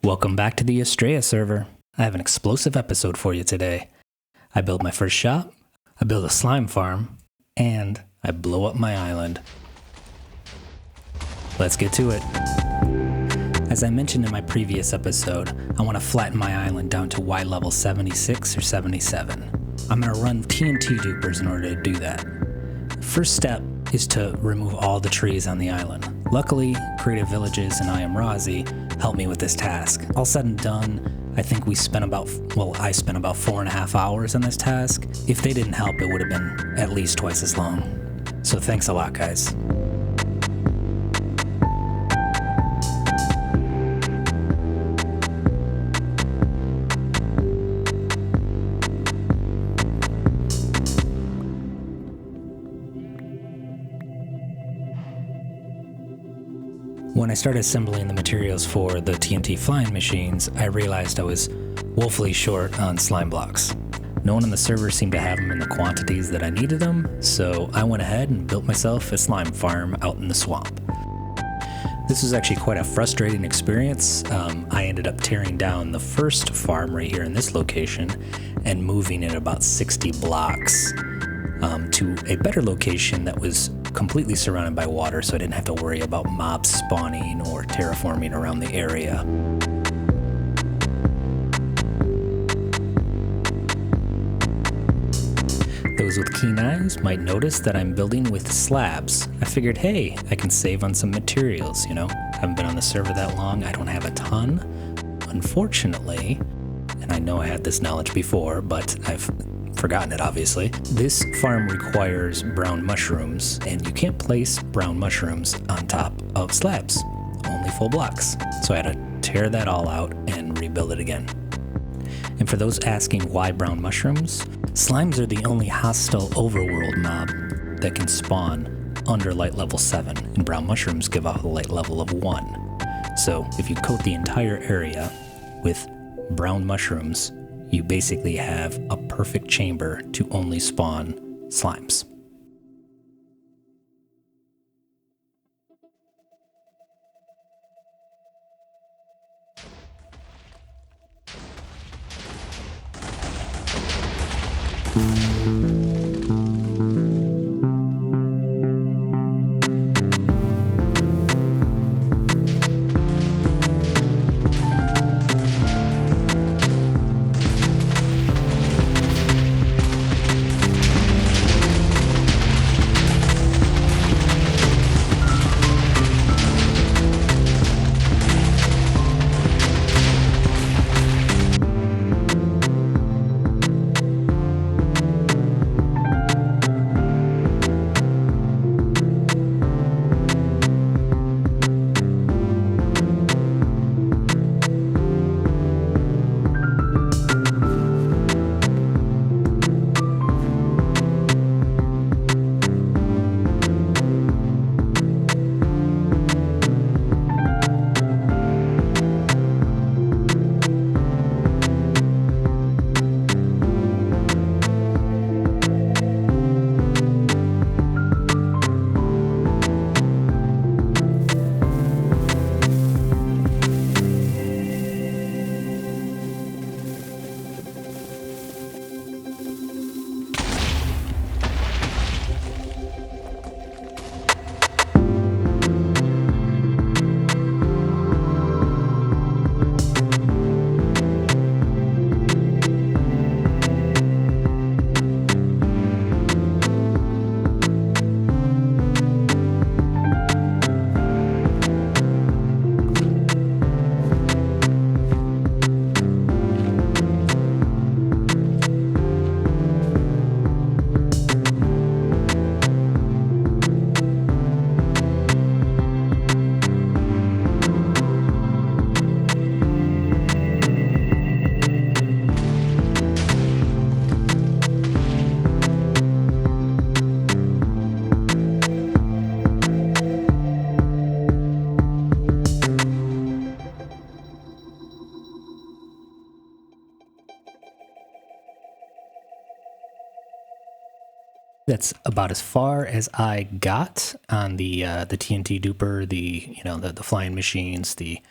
Welcome back to the Astraea server. I have an explosive episode for you today. I build my first shop, I build a slime farm, and I blow up my island. Let's get to it. As I mentioned in my previous episode, I want to flatten my island down to Y level 76 or 77. I'm going to run TNT dupers in order to do that. First step is to remove all the trees on the island. Luckily, Creative Villages and I Am Razi helped me with this task. All said and done, I think I spent about 4.5 hours on this task. If they didn't help, it would have been at least twice as long. So thanks a lot, guys. When I started assembling the materials for the TNT Flying Machines, I realized I was woefully short on slime blocks. No one on the server seemed to have them in the quantities that I needed them, so I went ahead and built myself a slime farm out in the swamp. This was actually quite a frustrating experience. I ended up tearing down the first farm right here in this location and moving it about 60 blocks to a better location that was completely surrounded by water, so I didn't have to worry about mobs spawning or terraforming around the area. Those with keen eyes might notice that I'm building with slabs. I figured, hey, I can save on some materials, I haven't been on the server that long, I don't have a ton. Unfortunately, and I know I had this knowledge before, but I've forgotten it obviously. This farm requires brown mushrooms, and you can't place brown mushrooms on top of slabs, only full blocks. So I had to tear that all out and rebuild it again. And for those asking why brown mushrooms, slimes are the only hostile overworld mob that can spawn under light level 7, and brown mushrooms give off a light level of 1. So if you coat the entire area with brown mushrooms, you basically have a perfect chamber to only spawn slimes. That's about as far as I got on the TNT duper, the flying machines, the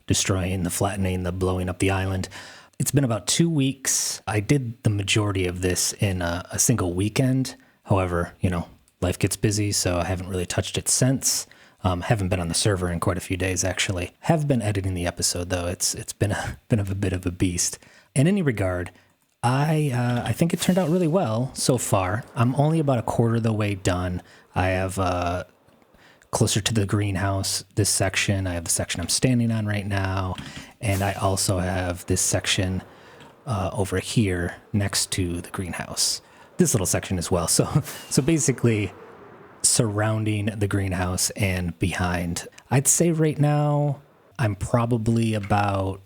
destroying, the flattening, the blowing up the island. It's been about 2 weeks. I did the majority of this in a single weekend. However, life gets busy, so I haven't really touched it since. Haven't been on the server in quite a few days, actually. Have been editing the episode, though. It's been a bit of a beast. In any regard, I think it turned out really well so far. I'm only about a quarter of the way done. I have closer to the greenhouse, this section. I have the section I'm standing on right now, and I also have this section over here next to the greenhouse. This little section as well. So basically surrounding the greenhouse and behind. I'd say right now I'm probably about,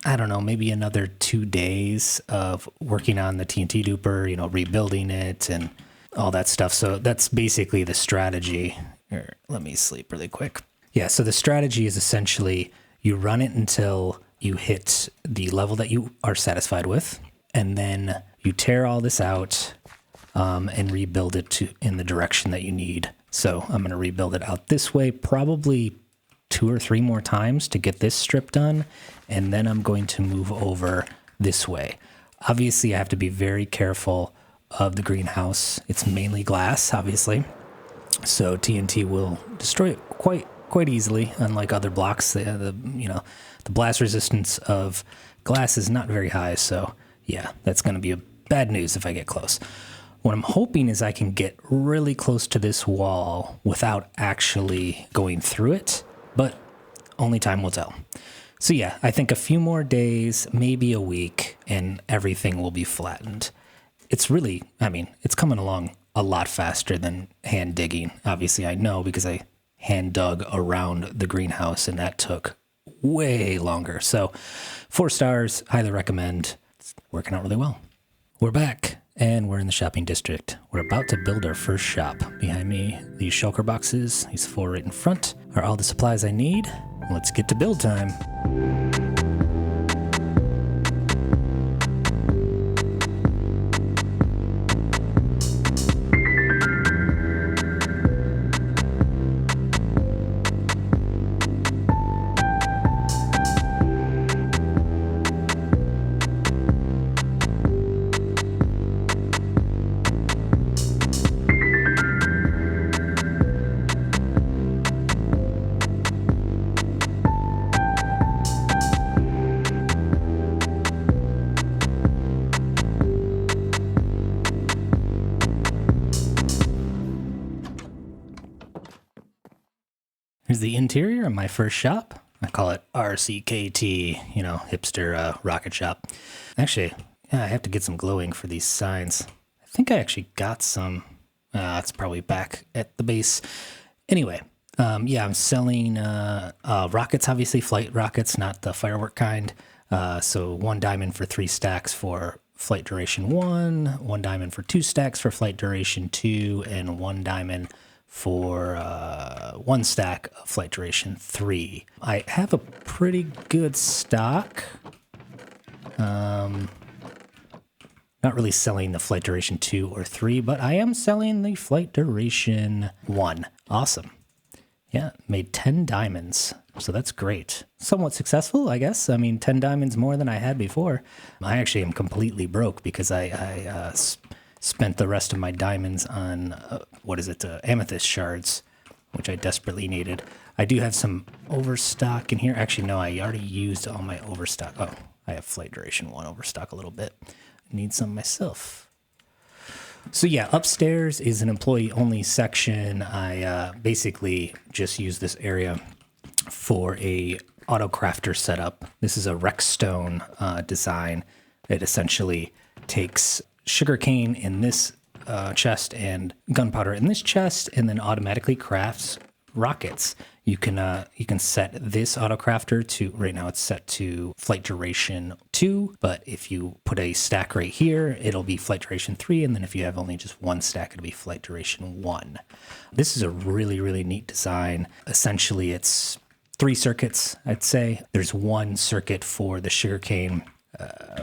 I don't know, maybe another 2 days of working on the TNT duper, rebuilding it and all that stuff. So that's basically the strategy. Here, let me sleep really quick. Yeah, so the strategy is essentially you run it until you hit the level that you are satisfied with, and then you tear all this out and rebuild it in the direction that you need. So I'm going to rebuild it out this way, probably 2 or 3 more times to get this strip done, and then I'm going to move over this way. Obviously, I have to be very careful of the greenhouse. It's mainly glass, obviously, so TNT will destroy it quite easily. Unlike other blocks, the blast resistance of glass is not very high. So yeah, that's going to be bad news if I get close. What I'm hoping is I can get really close to this wall without actually going through it, but only time will tell. So yeah, I think a few more days, maybe a week, and everything will be flattened. It's really, it's coming along a lot faster than hand digging. Obviously, I know because I hand dug around the greenhouse, and that took way longer. So 4 stars, highly recommend. It's working out really well. We're back. And we're in the shopping district. We're about to build our first shop. Behind me, these shulker boxes, these 4 right in front, are all the supplies I need. Let's get to build time. Here's the interior of my first shop. I call it RCKT, hipster rocket shop. Actually, yeah, I have to get some glowing for these signs. I think I actually got some. It's probably back at the base. Anyway, I'm selling rockets, obviously, flight rockets, not the firework kind. So 1 diamond for 3 stacks for flight duration 1, 1 diamond for 2 stacks for flight duration 2, and 1 diamond for 1 stack of flight duration 3. I have a pretty good stock. Not really selling the flight duration 2 or 3, but I am selling the flight duration 1. Awesome. Yeah, made 10 diamonds, so that's great. Somewhat successful, I guess. 10 diamonds more than I had before. I actually am completely broke because I spent the rest of my diamonds on, amethyst shards, which I desperately needed. I do have some overstock in here. Actually, no, I already used all my overstock. Oh, I have flight duration 1 overstock a little bit. I need some myself. So yeah, upstairs is an employee-only section. I basically just use this area for a auto crafter setup. This is a Rexstone design. It essentially takes sugarcane in this chest and gunpowder in this chest, and then automatically crafts rockets. You can set this autocrafter to, right now it's set to flight duration 2, but if you put a stack right here, it'll be flight duration 3, and then if you have only just 1 stack, it'll be flight duration 1. This is a really, really neat design. Essentially, it's 3 circuits, I'd say. There's 1 circuit for the sugarcane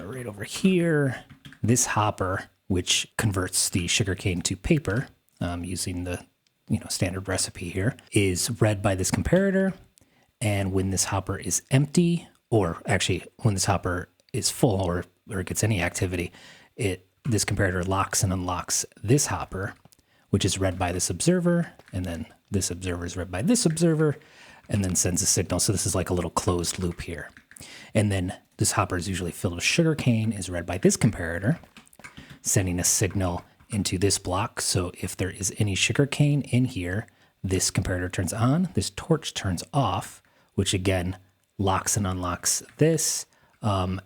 right over here. This hopper, which converts the sugarcane to paper using the standard recipe here, is read by this comparator. And when this hopper is empty, or actually when this hopper is full or it gets any activity, this comparator locks and unlocks this hopper, which is read by this observer, and then this observer is read by this observer, and then sends a signal. So this is like a little closed loop here. And then this hopper is usually filled with sugarcane, is read by this comparator, sending a signal into this block. So if there is any sugarcane in here, this comparator turns on, this torch turns off, which again locks and unlocks this. You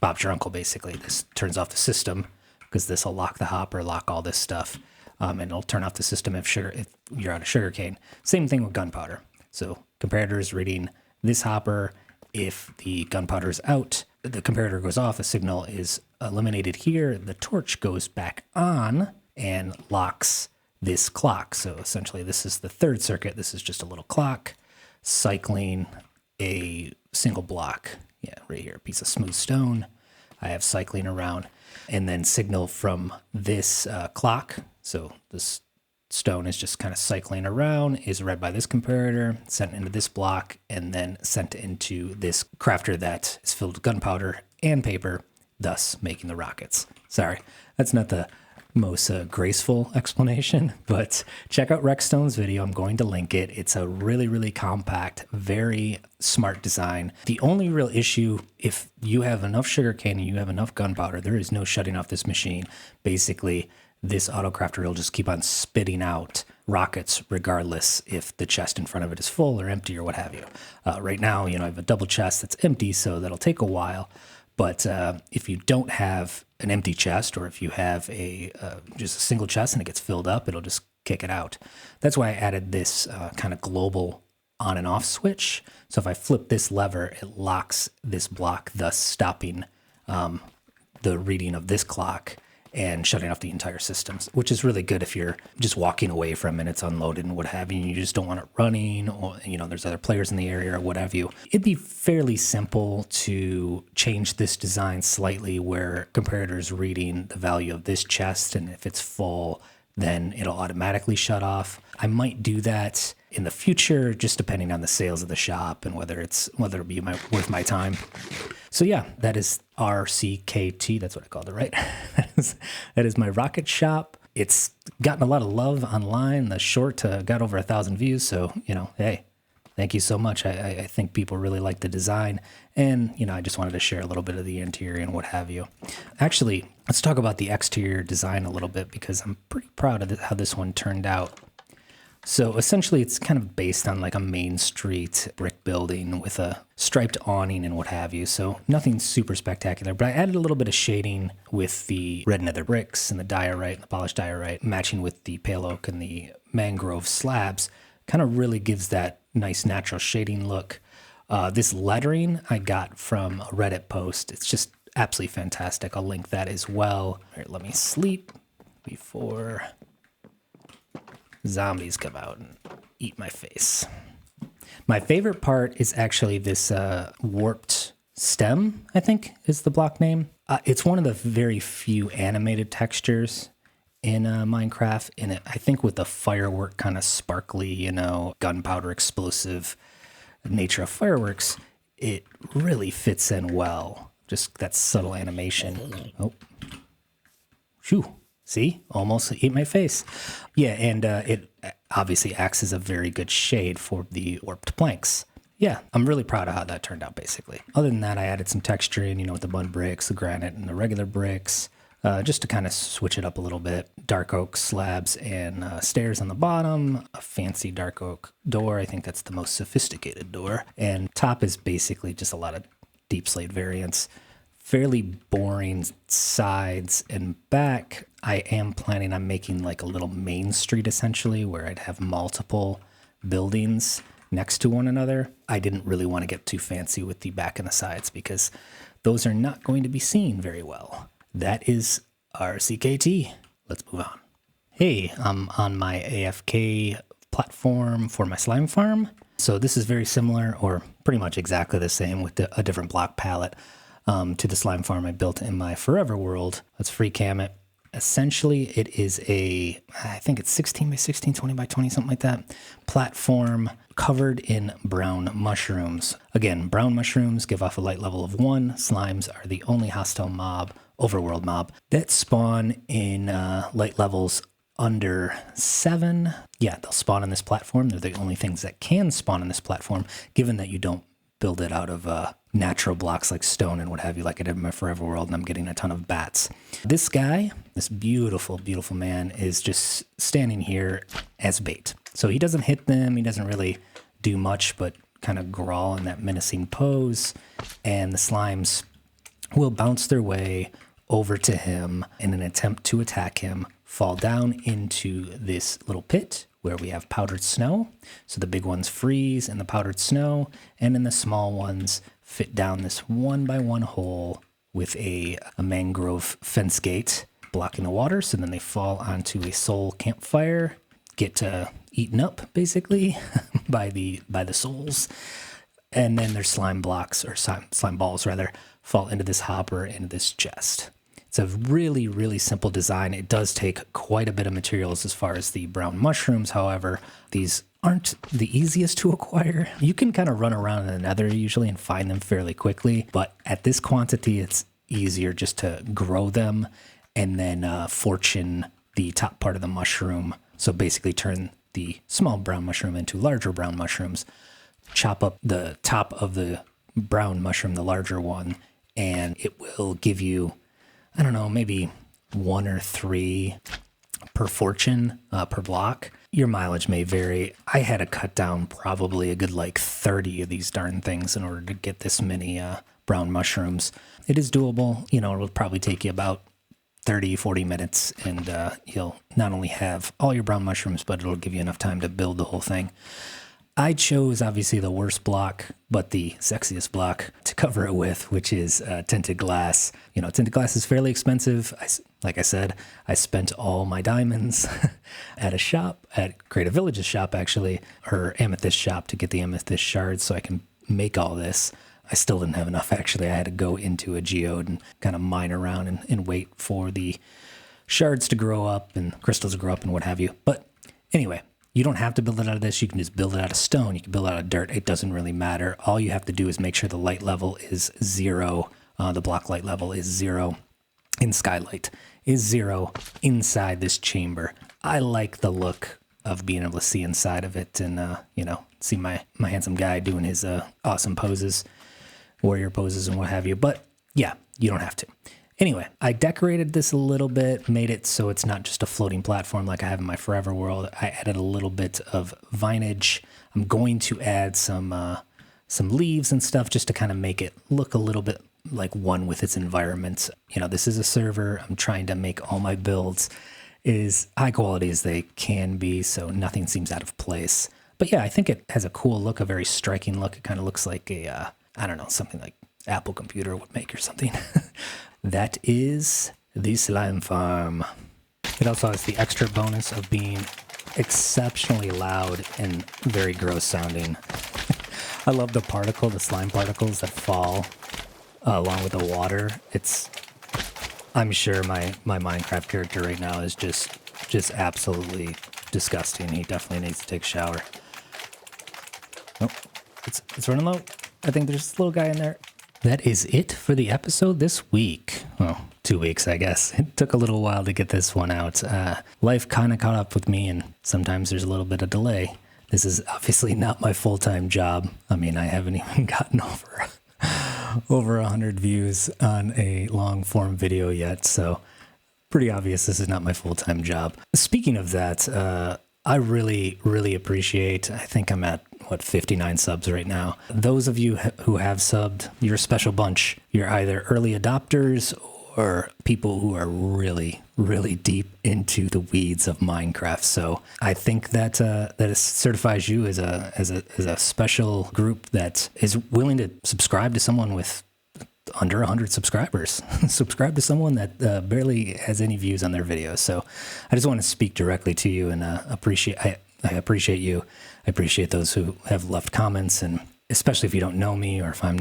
Bob's your uncle, basically. This turns off the system because this will lock the hopper, lock all this stuff, and it'll turn off the system if you're out of sugarcane. Same thing with gunpowder. So comparator is reading this hopper. If the gunpowder is out, the comparator goes off, a signal is eliminated here, the torch goes back on and locks this clock. So essentially this is the third circuit. This is just a little clock cycling a single block. Yeah, right here, a piece of smooth stone. I have cycling around, and then signal from this clock. So this stone is just kind of cycling around, is read by this comparator, sent into this block, and then sent into this crafter that is filled with gunpowder and paper, thus making the rockets. Sorry, that's not the most graceful explanation, but check out Rexstone's video. I'm going to link it. It's a really, really compact, very smart design. The only real issue, if you have enough sugarcane and you have enough gunpowder, there is no shutting off this machine. Basically, this autocrafter will just keep on spitting out rockets regardless if the chest in front of it is full or empty or what have you. Right now, I have a double chest that's empty, so that'll take a while. But if you don't have an empty chest, or if you have just a single chest and it gets filled up, it'll just kick it out. That's why I added this kind of global on and off switch. So if I flip this lever, it locks this block, thus stopping the reading of this clock and shutting off the entire system, which is really good if you're just walking away from it, it's unloaded and what have you, and you just don't want it running, or there's other players in the area or what have you. It'd be fairly simple to change this design slightly where comparator is reading the value of this chest, and if it's full, then it'll automatically shut off. I might do that in the future, just depending on the sales of the shop and whether it'll be worth my time. So yeah, that is RCKT. That's what I called it, right? that is my rocket shop. It's gotten a lot of love online. The short got over 1,000 views. So, hey, thank you so much. I think people really like the design. And, I just wanted to share a little bit of the interior and what have you. Actually, let's talk about the exterior design a little bit because I'm pretty proud of how this one turned out. So essentially it's kind of based on like a main street brick building with a striped awning and what have you. So nothing super spectacular, but I added a little bit of shading with the red nether bricks and the diorite and the polished diorite, matching with the pale oak and the mangrove slabs. Kind of really gives that nice natural shading look. This lettering I got from a Reddit post. It's just absolutely fantastic. I'll link that as well. Here, let me sleep before zombies come out and eat my face. My favorite part is actually this warped stem, I think is the block name. It's one of the very few animated textures in Minecraft, and I think with the firework kind of sparkly, gunpowder explosive nature of fireworks, it really fits in well. Just that subtle animation. Oh, shoo. See, almost ate my face. Yeah, and it obviously acts as a very good shade for the warped planks. Yeah, I'm really proud of how that turned out, basically. Other than that, I added some texturing, with the mud bricks, the granite, and the regular bricks, just to kind of switch it up a little bit. Dark oak slabs and stairs on the bottom, a fancy dark oak door. I think that's the most sophisticated door. And top is basically just a lot of deep slate variants. Fairly boring sides and back. I am planning on making like a little main street essentially where I'd have multiple buildings next to one another. I didn't really want to get too fancy with the back and the sides because those are not going to be seen very well. That is RCKT. Let's move on. Hey, I'm on my AFK platform for my slime farm. So this is very similar or pretty much exactly the same with a different block palette. To the slime farm I built in my forever world. Let's free cam it. Essentially, it is I think it's 16 by 16, 20 by 20, something like that, platform covered in brown mushrooms. Again, brown mushrooms give off a light level of 1. Slimes are the only hostile mob, overworld mob, that spawn in light levels under 7. Yeah, they'll spawn on this platform. They're the only things that can spawn on this platform, given that you don't build it out of natural blocks like stone and what have you, like I did in my Forever World, and I'm getting a ton of bats. This guy, this beautiful, beautiful man, is just standing here as bait. So he doesn't hit them, he doesn't really do much, but kind of growl in that menacing pose, and the slimes will bounce their way over to him in an attempt to attack him, fall down into this little pit where we have powdered snow. So the big ones freeze in the powdered snow, and then the small ones fit down this 1x1 hole with a mangrove fence gate blocking the water. So then they fall onto a soul campfire, get eaten up basically by the souls, and then their slime blocks, or slime balls rather, fall into this hopper, into this chest. It's a really, really simple design. It does take quite a bit of materials as far as the brown mushrooms. However, these aren't the easiest to acquire. You can kind of run around in the nether usually and find them fairly quickly, but at this quantity, it's easier just to grow them and then fortune the top part of the mushroom. So basically turn the small brown mushroom into larger brown mushrooms, chop up the top of the brown mushroom, the larger one, and it will give you, I don't know, maybe 1 or 3 per fortune per block. Your mileage may vary. I had to cut down probably a good 30 of these darn things in order to get this many brown mushrooms. It is doable. It'll probably take you about 30, 40 minutes, and you'll not only have all your brown mushrooms, but it'll give you enough time to build the whole thing. I chose obviously the worst block, but the sexiest block to cover it with, which is tinted glass. Tinted glass is fairly expensive. Like I said, I spent all my diamonds at a shop, at Creative Village's shop actually, or Amethyst shop, to get the amethyst shards so I can make all this. I still didn't have enough actually. I had to go into a geode and kind of mine around and wait for the shards to grow up and crystals to grow up and what have you. But anyway, you don't have to build it out of this. You can just build it out of stone. You can build it out of dirt. It doesn't really matter. All you have to do is make sure the light level is 0. The block light level is 0. In Skylight is 0 inside this chamber. I like the look of being able to see inside of it and, see my handsome guy doing his awesome poses, warrior poses and what have you. But yeah, you don't have to. Anyway, I decorated this a little bit, made it so it's not just a floating platform like I have in my Forever World. I added a little bit of vinage. I'm going to add some leaves and stuff just to kind of make it look a little bit like one with its environment. This is a server. I'm trying to make all my builds as high quality as they can be, so nothing seems out of place. But yeah, I think it has a cool look, a very striking look. It kind of looks like a, something like Apple Computer would make or something. That is the slime farm. It also has the extra bonus of being exceptionally loud and very gross sounding. I love the slime particles that fall along with the water. I'm sure my Minecraft character right now is just absolutely disgusting. He definitely needs to take a shower. Oh, it's running low. I think there's this little guy in there. That is it for the episode this week. Well, 2 weeks, I guess. It took a little while to get this one out. Life kind of caught up with me, and sometimes there's a little bit of delay. This is obviously not my full-time job. I mean, I haven't even gotten over 100 views on a long-form video yet, so pretty obvious this is not my full-time job. Speaking of that, I really, really appreciate, I think I'm at, 59 subs right now. Those of you who have subbed, you're a special bunch. You're either early adopters or people who are really, really deep into the weeds of Minecraft. So I think that it certifies you as a special group that is willing to subscribe to someone with under 100 subscribers. Subscribe to someone that barely has any views on their videos. So I just want to speak directly to you and I appreciate you. I appreciate those who have left comments, and especially if you don't know me or if you're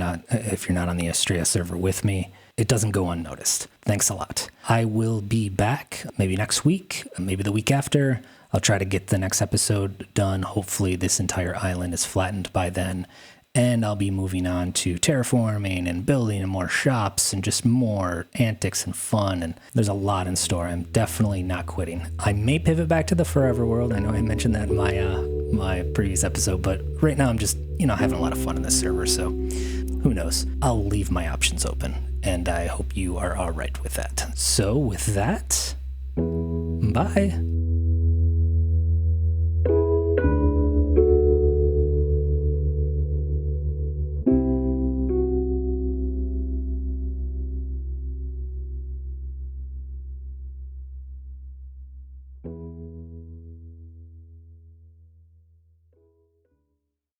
not on the Astraea server with me, it doesn't go unnoticed. Thanks a lot. I will be back maybe next week, maybe the week after. I'll try to get the next episode done. Hopefully this entire island is flattened by then. And I'll be moving on to terraforming and building and more shops and just more antics and fun. And there's a lot in store. I'm definitely not quitting. I may pivot back to the forever world. I know I mentioned that in my previous episode, but right now I'm just, having a lot of fun in this server. So who knows? I'll leave my options open, and I hope you are all right with that. So with that, bye.